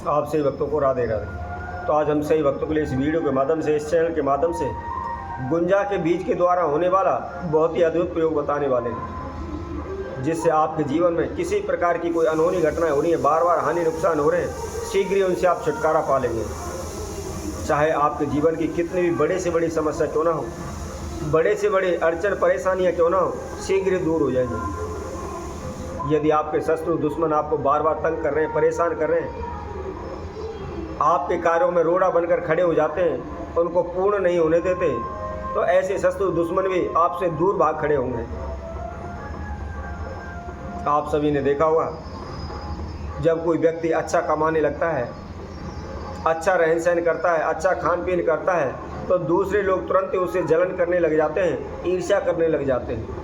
आप सही भक्तों को राधे राधे। तो आज हम सही भक्तों के लिए इस वीडियो के माध्यम से, इस चैनल के माध्यम से गुंजा के बीज के द्वारा होने वाला बहुत ही अद्भुत प्रयोग बताने वाले हैं, जिससे आपके जीवन में किसी प्रकार की कोई अनहोनी घटनाएं हो रही है, बार बार हानि नुकसान हो रहे हैं, शीघ्र ही उनसे आप छुटकारा पा लेंगे। चाहे आपके जीवन की कितनी भी बड़े से बड़ी समस्या क्यों ना हो, बड़े से बड़े अड़चन परेशानियां क्यों ना हो, शीघ्र दूर हो जाएंगे। यदि आपके शत्रु दुश्मन आपको बार बार तंग कर रहे हैं, परेशान कर रहे हैं, आपके कार्यों में रोड़ा बनकर खड़े हो जाते हैं, उनको पूर्ण नहीं होने देते, तो ऐसे शत्रु दुश्मन भी आपसे दूर भाग खड़े होंगे। आप सभी ने देखा होगा, जब कोई व्यक्ति अच्छा कमाने लगता है, अच्छा रहन सहन करता है, अच्छा खान पीन करता है, तो दूसरे लोग तुरंत ही उसे जलन करने लग जाते हैं, ईर्ष्या करने लग जाते हैं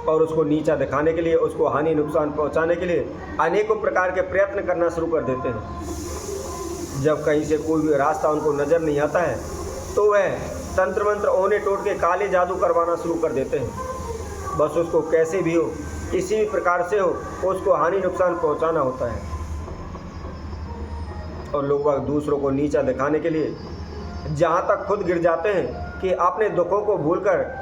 और उसको नीचा दिखाने के लिए, उसको हानि नुकसान पहुंचाने के लिए अनेकों प्रकार के प्रयत्न करना शुरू कर देते हैं। जब कहीं से कोई भी रास्ता उनको नज़र नहीं आता है, तो वह तंत्र मंत्र ओने टोट के काले जादू करवाना शुरू कर देते हैं। बस उसको कैसे भी हो, किसी भी प्रकार से हो, उसको हानि नुकसान पहुंचाना होता है। और लोग दूसरों को नीचा दिखाने के लिए जहाँ तक खुद गिर जाते हैं कि अपने दुखों को भूलकर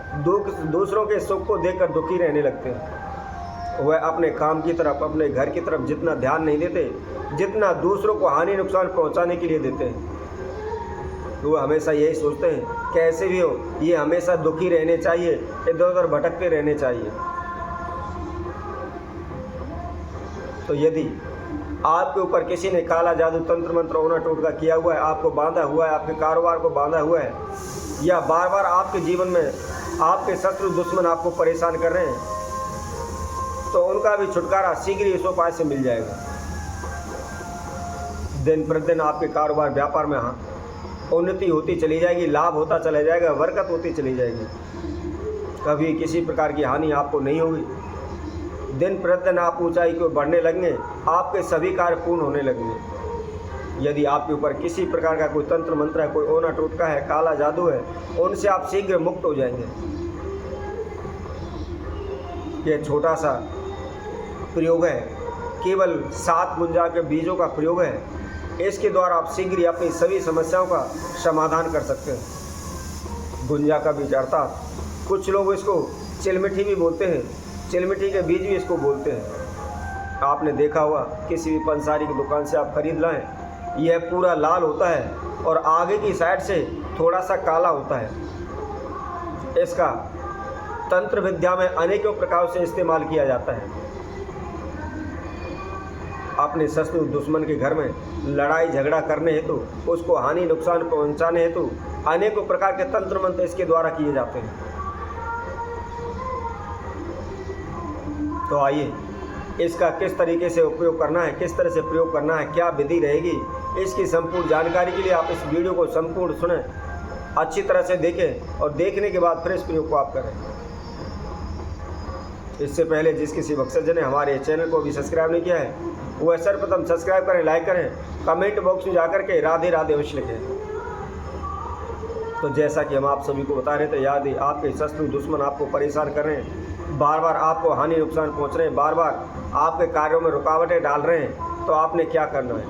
दूसरों के सुख को देखकर दुखी रहने लगते हैं। वह अपने काम की तरफ, अपने घर की तरफ जितना ध्यान नहीं देते, जितना दूसरों को हानि नुकसान पहुंचाने के लिए देते हैं। वो हमेशा यही सोचते हैं कैसे भी हो, ये हमेशा दुखी रहने चाहिए, इधर उधर भटकते रहने चाहिए। तो यदि आपके ऊपर किसी ने काला जादू तंत्र मंत्र ओना टोटका किया हुआ है, आपको बांधा हुआ है, आपके कारोबार को बांधा हुआ है, या बार बार आपके जीवन में आपके शत्रु दुश्मन आपको परेशान कर रहे हैं, तो उनका भी छुटकारा शीघ्र ही इस उपाय से मिल जाएगा। दिन प्रतिदिन आपके कारोबार व्यापार में उन्नति होती चली जाएगी, लाभ होता चला जाएगा, बरकत होती चली जाएगी। कभी किसी प्रकार की हानि आपको नहीं होगी। दिन प्रतिदिन आप ऊंचाई को बढ़ने लगेंगे, आपके सभी कार्य पूर्ण होने लगेंगे। यदि आपके ऊपर किसी प्रकार का कोई तंत्र मंत्र है, कोई ओना टोटका है, काला जादू है, उनसे आप शीघ्र मुक्त हो जाएंगे। यह छोटा सा प्रयोग है, केवल 7 गुंजा के बीजों का प्रयोग है। इसके द्वारा आप शीघ्र ही अपनी सभी समस्याओं का समाधान कर सकते हैं। गुंजा का बीज अर्थात कुछ लोग इसको चिलमिठी भी बोलते हैं, चिलमिठी के बीज भी इसको बोलते हैं। आपने देखा होगा, किसी भी पंसारी की दुकान से आप खरीद लाएं, यह पूरा लाल होता है और आगे की साइड से थोड़ा सा काला होता है। इसका तंत्र विद्या में अनेकों प्रकार से इस्तेमाल किया जाता है। अपने शत्रु दुश्मन के घर में लड़ाई झगड़ा करने हेतु, उसको हानि नुकसान पहुंचाने हेतु अनेकों प्रकार के तंत्र मंत्र इसके द्वारा किए जाते हैं। तो आइए, इसका किस तरीके से उपयोग करना है, किस तरह से प्रयोग करना है, क्या विधि रहेगी, इसकी संपूर्ण जानकारी के लिए आप इस वीडियो को संपूर्ण सुनें, अच्छी तरह से देखें और देखने के बाद फिर इस प्रयोग को आप करें। इससे पहले जिस किसी भक्तजन ने हमारे चैनल को भी सब्सक्राइब नहीं किया है, वह सर्वप्रथम सब्सक्राइब करें, लाइक करें, कमेंट बॉक्स में जाकर के राधे राधे अवश्य लिखें। तो जैसा कि हम आप सभी को बता रहे थे, यदि आपके शत्रु दुश्मन आपको परेशान कर रहे हैं, बार बार आपको हानि नुकसान पहुंच रहे हैं, बार बार आपके कार्यों में रुकावटें डाल रहे हैं, तो आपने क्या करना है।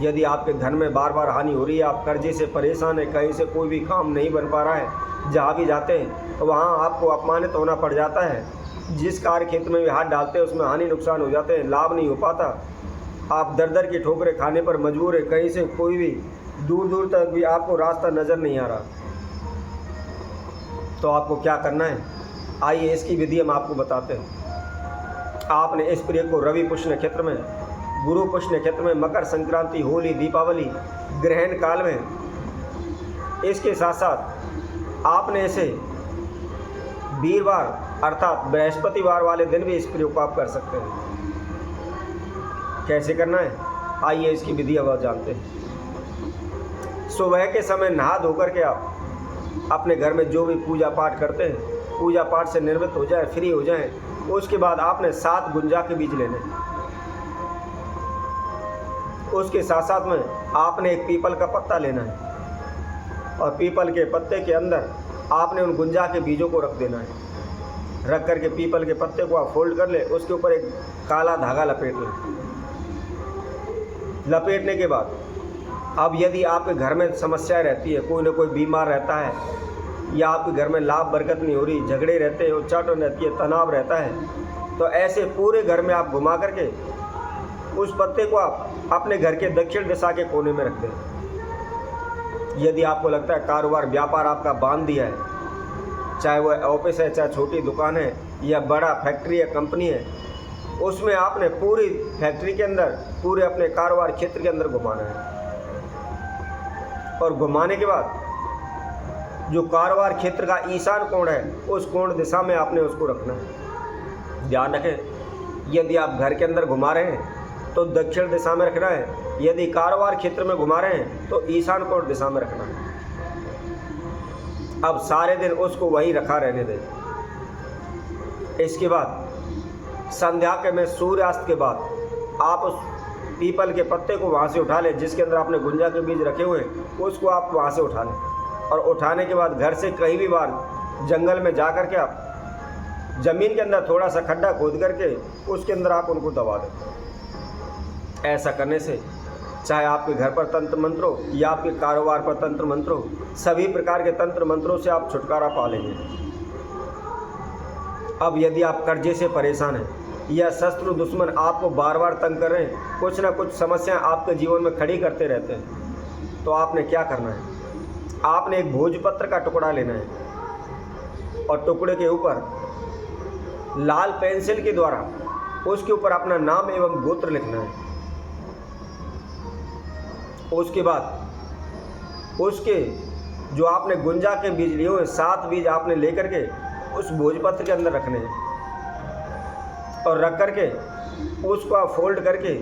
यदि आपके धन में बार बार हानि हो रही है, आप कर्जे से परेशान हैं, कहीं से कोई भी काम नहीं बन पा रहा है, जहाँ भी जाते हैं तो वहाँ आपको अपमानित होना पड़ जाता है, जिस कार्य क्षेत्र में भी हाथ डालते हैं उसमें हानि नुकसान हो जाते हैं, लाभ नहीं हो पाता, आप दर दर की ठोकरें खाने पर मजबूर है, कहीं से कोई भी दूर दूर तक भी आपको रास्ता नज़र नहीं आ रहा। तो आपको क्या करना है, आइए इसकी विधि हम आपको बताते हैं। आपने इस प्रयोग को रवि पुष्य नक्षत्र में, गुरु पुष्य नक्षत्र में, मकर संक्रांति, होली, दीपावली, ग्रहण काल में, इसके साथ साथ आपने इसे वीरवार अर्थात बृहस्पतिवार वाले दिन भी इस प्रयोग को आप कर सकते हैं। कैसे करना है, आइए इसकी विधि अब जानते हैं। सुबह के समय नहा धोकर के आप अपने घर में जो भी पूजा पाठ करते हैं, पूजा पाठ से निर्मित हो जाए, फ्री हो जाए, उसके बाद आपने 7 गुंजा के बीज लेने। उसके साथ साथ में आपने एक पीपल का पत्ता लेना है और पीपल के पत्ते के अंदर आपने उन गुंजा के बीजों को रख देना है। रख करके पीपल के पत्ते को आप फोल्ड कर ले, उसके ऊपर एक काला धागा लपेट लें। लपेटने के बाद अब यदि आपके घर में समस्या रहती है, कोई ना कोई बीमार रहता है, या आपके घर में लाभ बरकत नहीं हो रही, झगड़े रहते हैं, उच्चाटन रहती है, तनाव रहता है, तो ऐसे पूरे घर में आप घुमा करके उस पत्ते को आप अपने घर के दक्षिण दिशा के कोने में रख दें। यदि आपको लगता है कारोबार व्यापार आपका बांध दिया है, चाहे वह ऑफिस है, चाहे छोटी दुकान है, या बड़ा फैक्ट्री या कंपनी है, उसमें आपने पूरी फैक्ट्री के अंदर, पूरे अपने कारोबार क्षेत्र के अंदर घुमाना है। और घुमाने के बाद जो कारोबार क्षेत्र का ईशान कोण है, उस कोण दिशा में आपने उसको रखना है। ध्यान रखें, यदि आप घर के अंदर घुमा रहे हैं तो दक्षिण दिशा में रखना है, यदि कारोबार क्षेत्र में घुमा रहे हैं तो ईशान कोण दिशा में रखना है। अब सारे दिन उसको वही रखा रहने दें। इसके बाद संध्या के में सूर्यास्त के बाद आप उस पीपल के पत्ते को वहाँ से उठा लें, जिसके अंदर आपने गुंजा के बीज रखे हुए, उसको आप वहाँ से उठा लें। और उठाने के बाद घर से कहीं भी बाहर जंगल में जा कर के आप ज़मीन के अंदर थोड़ा सा खड्डा खोद करके उसके अंदर आप उनको दबा दें। ऐसा करने से चाहे आपके घर पर तंत्र मंत्र हो या आपके कारोबार पर तंत्र मंत्र हो, सभी प्रकार के तंत्र मंत्रों से आप छुटकारा पा लेंगे। अब यदि आप कर्जे से परेशान हैं या शत्रु दुश्मन आपको बार बार तंग कर रहे हैं, कुछ ना कुछ समस्याएं आपके जीवन में खड़ी करते रहते हैं, तो आपने क्या करना है? आपने एक भोजपत्र का टुकड़ा लेना है और टुकड़े के ऊपर लाल पेंसिल के द्वारा उसके ऊपर अपना नाम एवं गोत्र लिखना है। उसके बाद उसके जो आपने गुंजा के बीज लिए हुए 7 बीज आपने लेकर के उस भोजपत्र के अंदर रखने हैं और रख करके उसको आप फोल्ड करके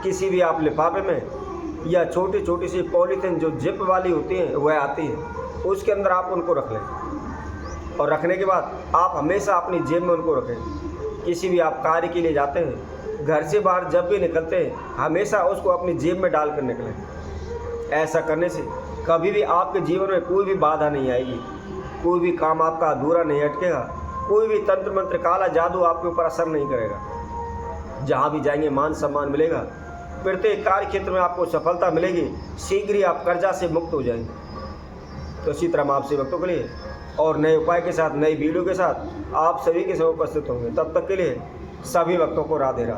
किसी भी आप लिफाफे में या छोटी छोटी सी पॉलीथिन जो जिप वाली होती है वह आती है, उसके अंदर आप उनको रख लें। और रखने के बाद आप हमेशा अपनी जेब में उनको रखें। किसी भी आप कार्य के लिए जाते हैं, घर से बाहर जब भी निकलते हैं, हमेशा उसको अपनी जेब में डाल कर निकलें। ऐसा करने से कभी भी आपके जीवन में कोई भी बाधा नहीं आएगी, कोई भी काम आपका अधूरा नहीं अटकेगा, कोई भी तंत्र मंत्र काला जादू आपके ऊपर असर नहीं करेगा। जहाँ भी जाएंगे मान सम्मान मिलेगा, प्रत्येक कार्य क्षेत्र में आपको सफलता मिलेगी, शीघ्र ही आप कर्जा से मुक्त हो जाएंगे। तो इसी तरह हम आपसे भक्तों के लिए और नए उपाय के साथ, नई वीडियो के साथ आप सभी के समय उपस्थित होंगे। तब तक के लिए सभी भक्तों को राधे राधे।